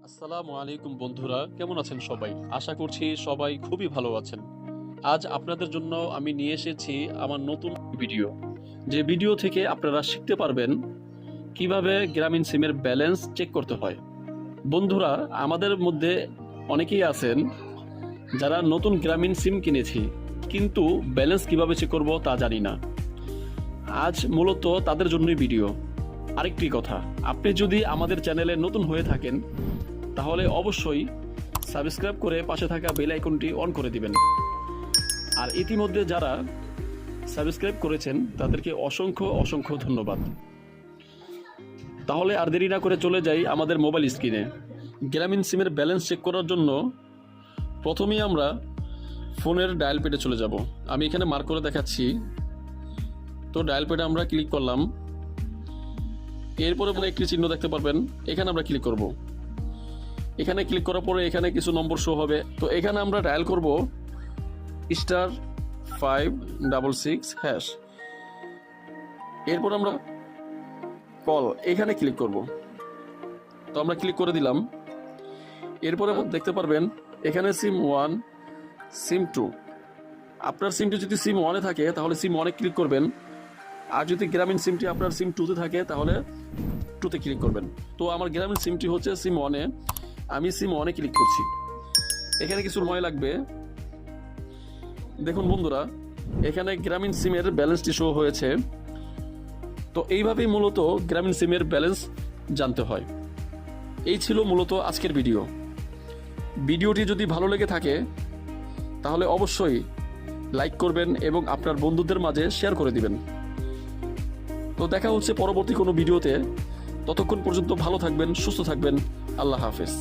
আসসালামু আলাইকুম বন্ধুরা, কেমন আছেন সবাই? আশা করছি সবাই খুবই ভালো আছেন। আজ আপনাদের জন্য আমি নিয়ে এসেছি আমার নতুন ভিডিও, যে ভিডিও থেকে আপনারা শিখতে পারবেন কিভাবে গ্রামীণ সিমের ব্যালেন্স চেক করতে হয়। বন্ধুরা, আমাদের মধ্যে অনেকেই আছেন যারা নতুন গ্রামীণ সিম কিনেছি, কিন্তু ব্যালেন্স কিভাবে চেক করব তা জানি না। আজ মূলত তাদের জন্যই ভিডিও। আরেকটি কথা, আপনি যদি আমাদের চ্যানেলে নতুন হয়ে থাকেন তাহলে অবশ্যই সাবস্ক্রাইব করে পাশে থাকা বেল আইকনটি অন করে দিবেন। আর ইতিমধ্যে যারা সাবস্ক্রাইব করেছেন তাদেরকে অসংখ্য অসংখ্য ধন্যবাদ। তাহলে আর দেরি না করে চলে যাই আমাদের মোবাইল স্ক্রিনে। গ্রামীণ সিমের ব্যালেন্স চেক করার জন্য প্রথমেই আমরা ফোনের ডায়াল প্যাডে চলে যাব। আমি এখানে মার্ক করে দেখাচ্ছি। তো ডায়াল প্যাডে আমরা ক্লিক করলাম। এরপরে একটি চিহ্ন দেখতে পারবেন, এখানে আমরা ক্লিক করব। এখানে ক্লিক করার পরে এখানে কিছু নম্বর শো হবে। তো এখানে আমরা ডায়াল করব *566#। এরপর আমরা কল এখানে ক্লিক করব। তো আমরা ক্লিক করে দিলাম। এরপরে দেখতে পারবেন এখানে সিম 1, সিম 2। আপনার সিমটি যদি সিম 1-এ থাকে তাহলে সিম 1-এ ক্লিক করবেন, আর যদি গ্রামীণ সিমটি আপনার সিম 2-তে থাকে তাহলে 2-তে ক্লিক করবেন। তো আমার গ্রামীণ সিমটি হচ্ছে সিম 1-এ, আমি সিম 1-এ ক্লিক করছি। এখানে কিছু সময় লাগবে। দেখুন বন্ধুরা, এখানে গ্রামীণ সিমের ব্যালেন্সটি শো হয়েছে। তো এইভাবেই মূলত গ্রামীণ সিমের ব্যালেন্স জানতে হয়। এই ছিল মূলত আজকের ভিডিও। ভিডিওটি যদি ভালো লেগে থাকে তাহলে অবশ্যই লাইক করবেন এবং আপনার বন্ধুদের মাঝে শেয়ার করে দিবেন। তো দেখা হচ্ছে পরবর্তী কোনো ভিডিওতে। ততক্ষণ পর্যন্ত ভালো থাকবেন, সুস্থ থাকবেন। আল্লাহ হাফেজ।